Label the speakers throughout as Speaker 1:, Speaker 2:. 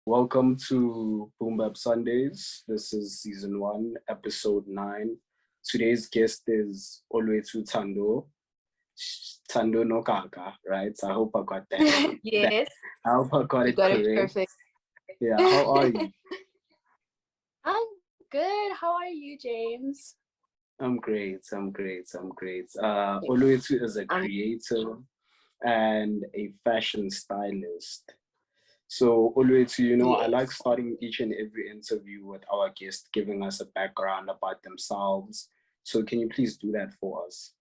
Speaker 1: Welcome to Boom-Bap Sundays. This is season 1, episode 9. Today's guest is Olwethu Tando no Kaka, right? So I hope I got that.
Speaker 2: Yes.
Speaker 1: I hope I got it correct.
Speaker 2: It perfect.
Speaker 1: Yeah, how are you?
Speaker 2: I'm good. How are you, James?
Speaker 1: I'm great. Olwethu is a creator and a fashion stylist. So Olwethu,
Speaker 2: Yes.
Speaker 1: I like starting each and every interview with our guest giving us a background about themselves. So can you please do that for us?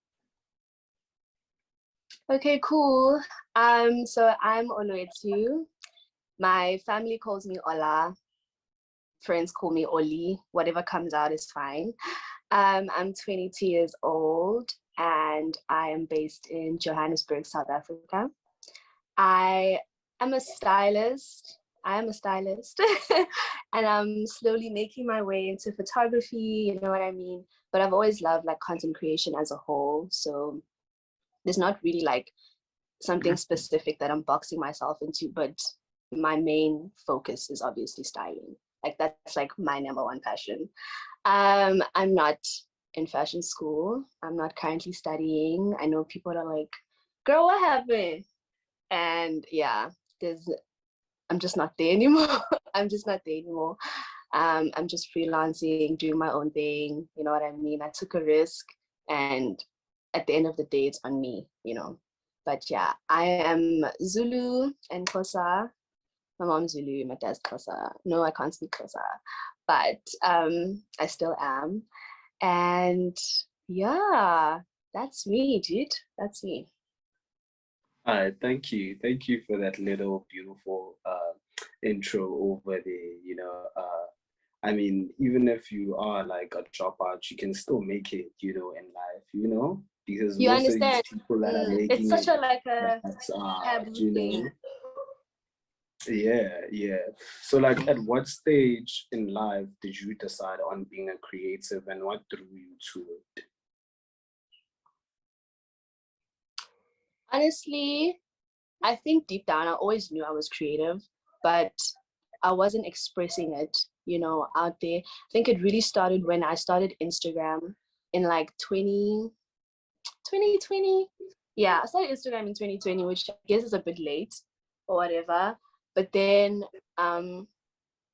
Speaker 2: Okay, cool. So I'm Olwethu. My family calls me Ola. Friends call me Oli. Whatever comes out is fine. I'm 22 years old and I am based in Johannesburg, South Africa. I am a stylist. And I'm slowly making my way into photography, you know what I mean? But I've always loved like content creation as a whole. So there's not really like something specific that I'm boxing myself into, but my main focus is obviously styling. Like that's like my number one passion. I'm not in fashion school. I'm not currently studying. I know people are like, girl, what happened? And yeah, I'm just not there anymore. I'm just freelancing, doing my own thing. You know what I mean? I took a risk and at the end of the day, it's on me, you know. But yeah, I am Zulu and Xhosa. My mom's Zulu, my dad's Xhosa. No, I can't speak Xhosa, but I still am. And yeah, that's me, dude. That's me.
Speaker 1: All right, thank you. Thank you for that little beautiful intro over there. I mean, even if you are like a dropout, you can still make it, in life, because
Speaker 2: You
Speaker 1: most of
Speaker 2: understand?
Speaker 1: these people that are making
Speaker 2: It's such
Speaker 1: it,
Speaker 2: a
Speaker 1: that's,
Speaker 2: taboo thing.
Speaker 1: Yeah. So like at what stage in life did you decide on being a creative and what drew you to it?
Speaker 2: Honestly, I think deep down I always knew I was creative, but I wasn't expressing it, out there. I think it really started when I started Instagram in like 2020. Yeah, I started Instagram in 2020, which I guess is a bit late or whatever. But then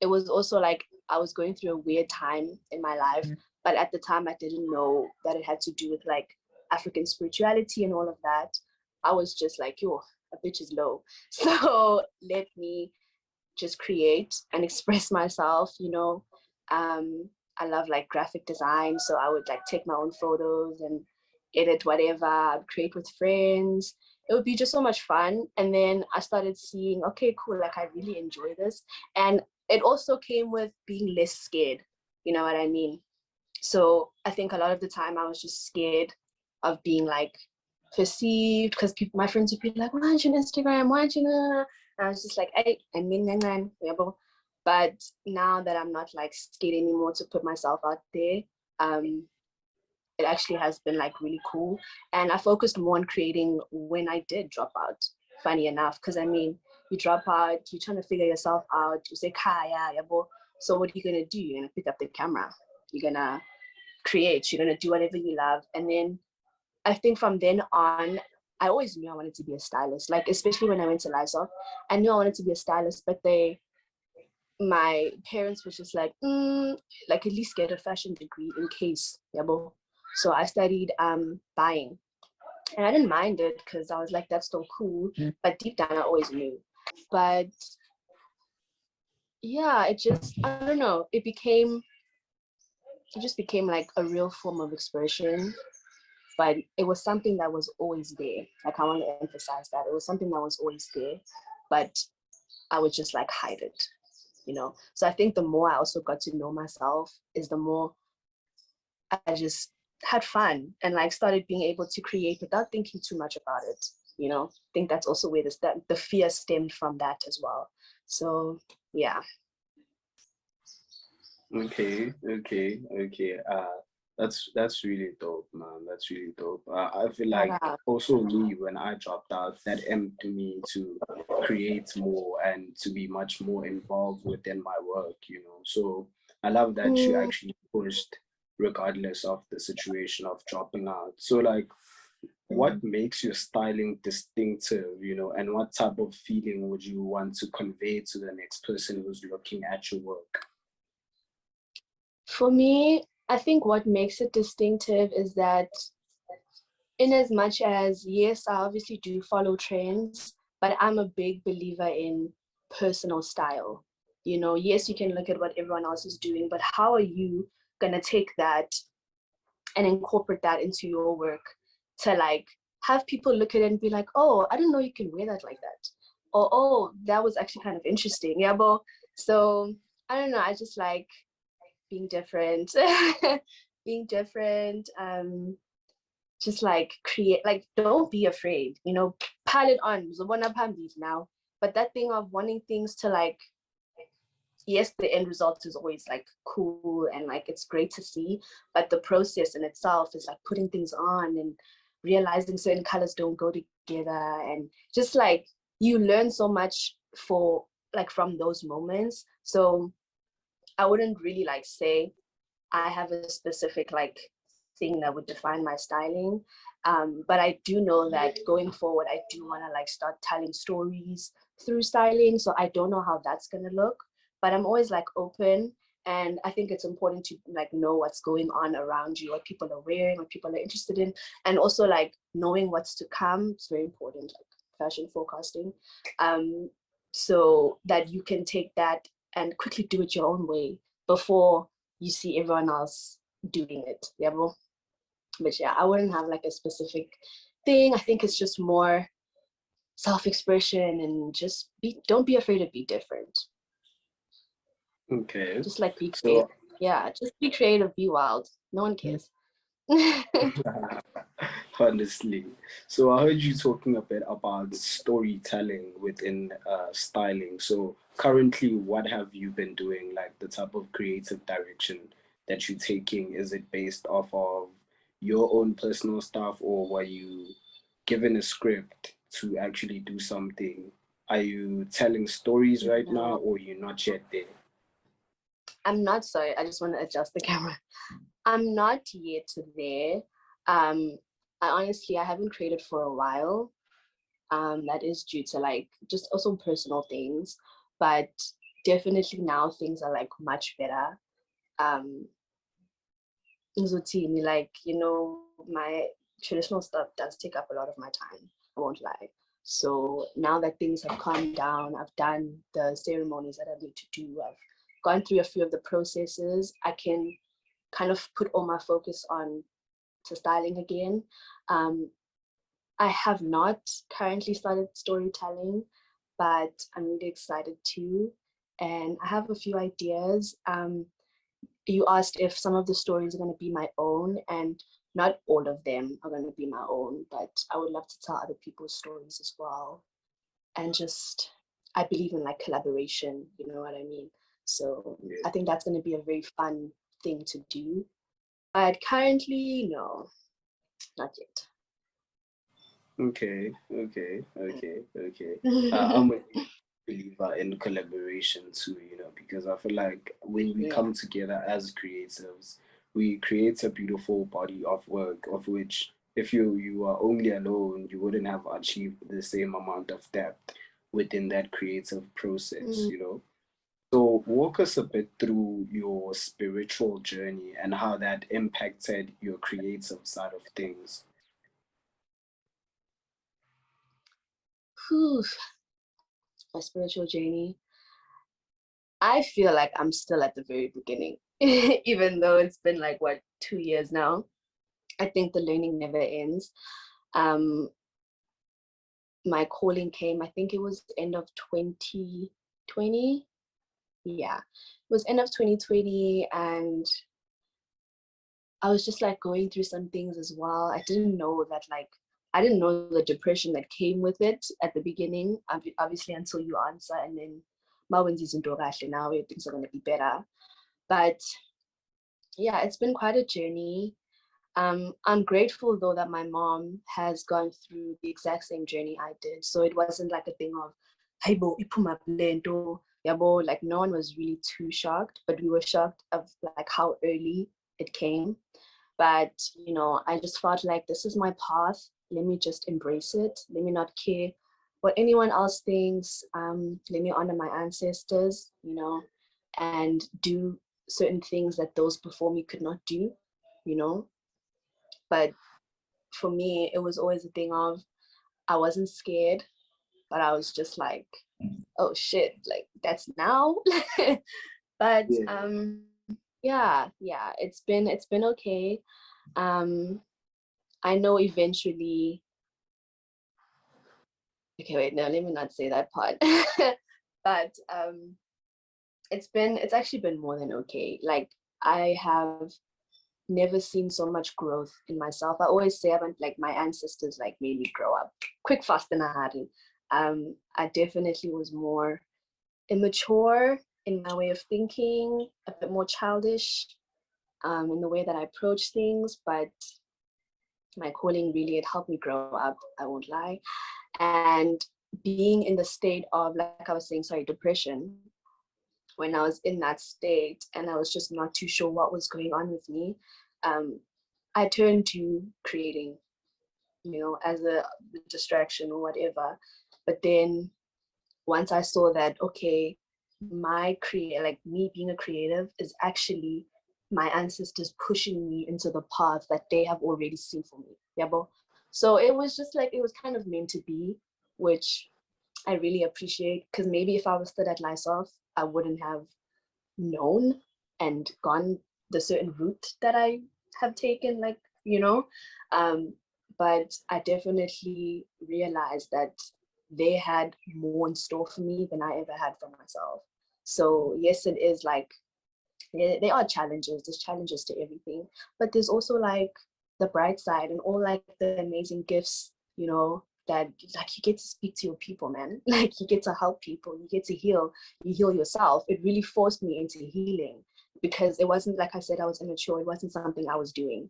Speaker 2: it was also like I was going through a weird time in my life. But at the time, I didn't know that it had to do with like African spirituality and all of that. I was just like, yo, a bitch is low. So let me just create and express myself, I love like graphic design. So I would like take my own photos and edit whatever, I'd create with friends. It would be just so much fun. And then I started seeing, okay, cool, like I really enjoy this. And it also came with being less scared, you know what I mean? So I think a lot of the time I was just scared of being like perceived because my friends would be like, why aren't you on Instagram? Why aren't you? And I was just like, hey, I mean, but now that I'm not like scared anymore to put myself out there, it actually has been like really cool. And I focused more on creating when I did drop out, funny enough, because I mean, you drop out, you're trying to figure yourself out, you say, Kaya, so what are you gonna do? You're gonna pick up the camera, you're gonna create, you're gonna do whatever you love. And then I think from then on, I always knew I wanted to be a stylist, like especially when I went to Lysoc, I knew I wanted to be a stylist, but my parents was just like at least get a fashion degree in case, so I studied buying, and I didn't mind it because I was like, that's still cool, but deep down I always knew. But yeah, it just, I don't know, it just became like a real form of expression, but it was something that was always there. Like I want to emphasize that it was something that was always there, but I would just like hide it, So I think the more I also got to know myself is the more I just had fun and like started being able to create without thinking too much about it. I think that's also where the fear stemmed from that as well. So yeah.
Speaker 1: Okay. That's really dope, man. That's really dope. I feel
Speaker 2: Shout
Speaker 1: like
Speaker 2: out.
Speaker 1: also me when I dropped out, that emptied me to create more and to be much more involved within my work. So I love that you
Speaker 2: Mm,
Speaker 1: actually pushed regardless of the situation of dropping out. So like, what
Speaker 2: mm.
Speaker 1: makes your styling distinctive? And what type of feeling would you want to convey to the next person who's looking at your work?
Speaker 2: For me, I think what makes it distinctive is that in as much as, yes, I obviously do follow trends, but I'm a big believer in personal style. Yes, you can look at what everyone else is doing, but how are you gonna take that and incorporate that into your work to like have people look at it and be like, oh, I didn't know you can wear that like that. Or, oh, that was actually kind of interesting. Yeah, but so I don't know, I just like being different. Being different. Just like create, like don't be afraid, pile it on. Now. But that thing of wanting things to like, yes, the end result is always like cool and like it's great to see, but the process in itself is like putting things on and realizing certain colors don't go together, and just like you learn so much for like from those moments. So I wouldn't really like say I have a specific like thing that would define my styling. But I do know that going forward, I do want to like start telling stories through styling. So I don't know how that's gonna look, but I'm always like open. And I think it's important to like know what's going on around you, what people are wearing, what people are interested in, and also like knowing what's to come. It's very important, like fashion forecasting, so that you can take that and quickly do it your own way before you see everyone else doing it. Yeah, but yeah, I wouldn't have like a specific thing. I think it's just more self-expression and just don't be afraid to be different.
Speaker 1: Okay.
Speaker 2: Just like be creative.
Speaker 1: So
Speaker 2: Yeah, just be creative, be wild. No one cares.
Speaker 1: honestly, so I heard you talking a bit about storytelling within styling. So currently, what have you been doing? Like the type of creative direction that you're taking, is it based off of your own personal stuff, or were you given a script to actually do something? Are you telling stories right now,
Speaker 2: No,
Speaker 1: or you're not yet there?
Speaker 2: I'm not. Sorry, I just want to adjust the camera. I'm not yet there. Um, I haven't created for a while. That is due to like just also personal things, but definitely now things are like much better. Um, like, my traditional stuff does take up a lot of my time. I won't lie. So now that things have calmed down, I've done the ceremonies that I need to do. I've gone through a few of the processes. I can kind of put all my focus on to styling again. Um, I have not currently started storytelling, but I'm really excited to. And I have a few ideas. You asked if some of the stories are going to be my own, and not all of them are going to be my own, but I would love to tell other people's stories as well. And just, I believe in like collaboration, you know what I mean? So
Speaker 1: Yeah.
Speaker 2: I think that's going to be a very fun thing to do. But currently, no, not yet.
Speaker 1: Okay. I'm a believer in collaboration too, because I feel like when we
Speaker 2: Yeah.
Speaker 1: come together as creatives, we create a beautiful body of work of which if you are only alone, you wouldn't have achieved the same amount of depth within that creative process. So walk us a bit through your spiritual journey and how that impacted your creative side of things.
Speaker 2: Whew, my spiritual journey. I feel like I'm still at the very beginning, even though it's been like, what, 2 years now. I think the learning never ends. Um, my calling came, I think it was end of 2020. Yeah, it was end of 2020. And I was just like going through some things as well. I didn't know the depression that came with it at the beginning, obviously, until you answer. And then, now things are going to be better. But yeah, it's been quite a journey. I'm grateful though that my mom has gone through the exact same journey I did. So it wasn't like a thing of, hey bo, iphuma kule nto, yabo, like no one was really too shocked, but we were shocked of like how early it came. But you know, I just felt like this is my path. Let me just embrace it. Let me not care what anyone else thinks. Let me honor my ancestors, you know, and do certain things that those before me could not do, you know. But for me, it was always a thing of I wasn't scared, but I was just like, oh shit, like that's now. But
Speaker 1: Yeah.
Speaker 2: yeah, it's been okay. I know eventually. Okay, wait, no, let me not say that part. But it's actually been more than okay. Like I have never seen so much growth in myself. I always say I haven't like my ancestors like made me grow up quick, fast, and I hadn't. I definitely was more immature in my way of thinking, a bit more childish in the way that I approach things, but my calling really it helped me grow up, I won't lie. And being in the state of, like I was saying, sorry, depression, when I was in that state and I was just not too sure what was going on with me, um, I turned to creating, you know, as a distraction or whatever. But then once I saw that, okay, like me being a creative is actually my ancestors pushing me into the path that they have already seen for me. Yeah, but so it was just like it was kind of meant to be, which I really appreciate because maybe if I was still at myself, I wouldn't have known and gone the certain route that I have taken, like, you know. Um, but I definitely realized that they had more in store for me than I ever had for myself. So yes, it is like there are challenges. There's challenges to everything, but there's also like the bright side and all like the amazing gifts, you know, that like you get to speak to your people, man. Like you get to help people, you get to heal, you heal yourself. It really forced me into healing because it wasn't, like I said, I was immature. It wasn't something I was doing.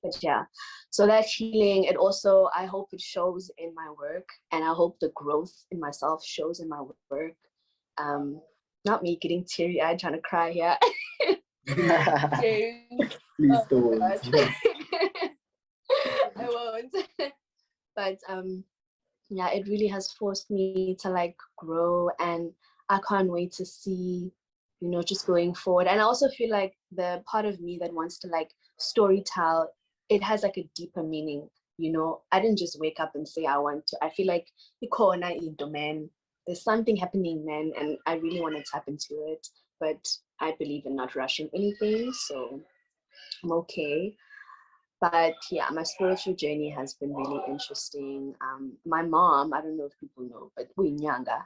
Speaker 2: But yeah, so that healing, it also, I hope it shows in my work, and I hope the growth in myself shows in my work. um Not me getting teary-eyed trying to cry here.
Speaker 1: Please
Speaker 2: Oh
Speaker 1: don't.
Speaker 2: god. I won't. But yeah, it really has forced me to like grow, and I can't wait to see, you know, just going forward. And I also feel like the part of me that wants to like story tell, it has like a deeper meaning, you know. I didn't just wake up and say I want to. I feel like man, there's something happening, man, and I really want to tap into it. But I believe in not rushing anything, so I'm okay. But yeah, my spiritual journey has been really interesting. My mom, I don't know if people know, but Nyanga,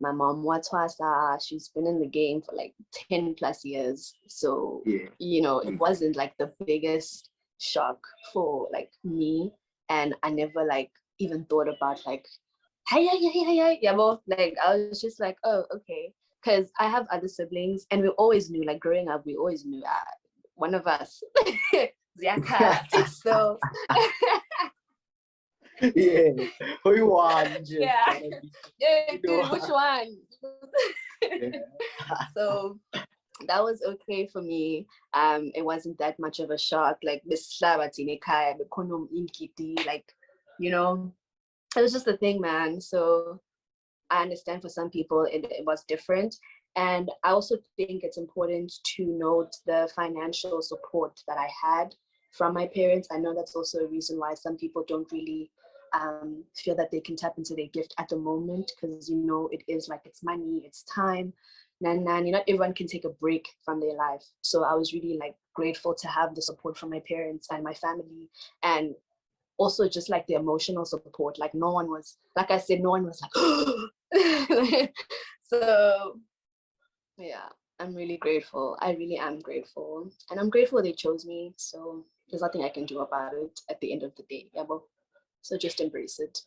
Speaker 2: my mom Watwasa, she's been in the game for like 10 plus years. So,
Speaker 1: Yeah.
Speaker 2: you know, it wasn't like the biggest shock for like me. And I never like even thought about like, hey, yeah, well, like I was just like, oh, okay. Because I have other siblings and we always knew, like growing up, we always knew one of us. Ziaka. So
Speaker 1: Yeah. Who won? Just
Speaker 2: yeah, yeah, dude, which one?
Speaker 1: Yeah.
Speaker 2: So that was okay for me. It wasn't that much of a shock. Like like, you know, it was just a thing, man. So I understand for some people it was different. And I also think it's important to note the financial support that I had from my parents. I know that's also a reason why some people don't really feel that they can tap into their gift at the moment, because, you know, it is like it's money, it's time. Nan, not everyone can take a break from their life. So I was really like grateful to have the support from my parents and my family, and also just like the emotional support. Like no one was, like I said, no one was like so yeah, I'm really grateful. I really am grateful, and I'm grateful they chose me. So there's nothing I can do about it at the end of the day. Yeah, well, so just embrace it.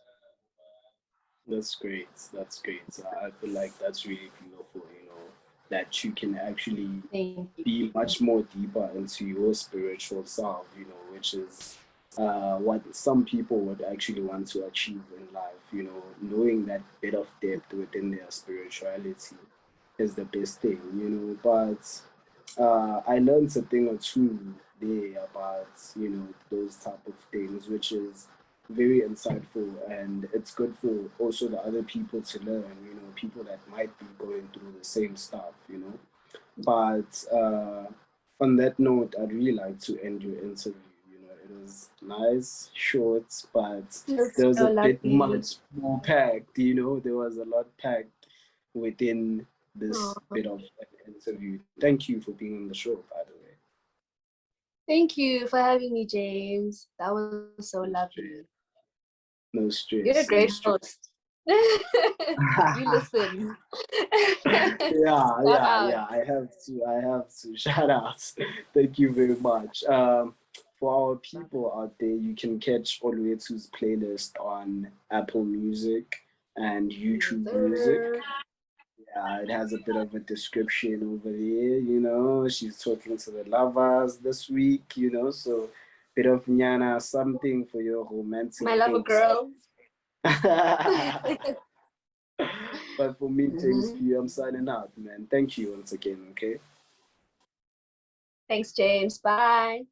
Speaker 1: That's great. That's great. I feel like that's really beautiful, you know. that you can actually
Speaker 2: Thank you.
Speaker 1: be much more deeper into your spiritual self, you know, which is what some people would actually want to achieve in life, you know, knowing that bit of depth within their spirituality is the best thing, you know. But I learned a thing or two there about, you know, those type of things, which is very insightful, and it's good for also the other people to learn, you know, people that might be going through the same stuff, you know. But on that note, I'd really like to end your interview. You know, it was nice, short, but
Speaker 2: That's
Speaker 1: there was
Speaker 2: so
Speaker 1: a bit
Speaker 2: lucky.
Speaker 1: much more packed. You know, there was a lot packed within this
Speaker 2: Oh,
Speaker 1: bit of an interview. Thank you for being on the show, by the way.
Speaker 2: thank you for having me, James. That was so
Speaker 1: No
Speaker 2: lovely.
Speaker 1: stress. No
Speaker 2: You're a
Speaker 1: stress. No
Speaker 2: great
Speaker 1: stress.
Speaker 2: host. You listen.
Speaker 1: Yeah,
Speaker 2: Shout
Speaker 1: yeah,
Speaker 2: out.
Speaker 1: yeah. I have to. I have to. Shout out. Thank you very much. For our people out there, you can catch Olwethu's playlist on Apple Music and
Speaker 2: Yes,
Speaker 1: YouTube Music.
Speaker 2: sir.
Speaker 1: Yeah, it has a bit of a description over there. You know, she's talking to the lovers this week. You know, so bit of nyana, something for your romantic
Speaker 2: My lover
Speaker 1: folks.
Speaker 2: girl.
Speaker 1: But for me, James
Speaker 2: Mhm.
Speaker 1: P, I'm signing out, man. Thank you once again, okay?
Speaker 2: Thanks, James. Bye.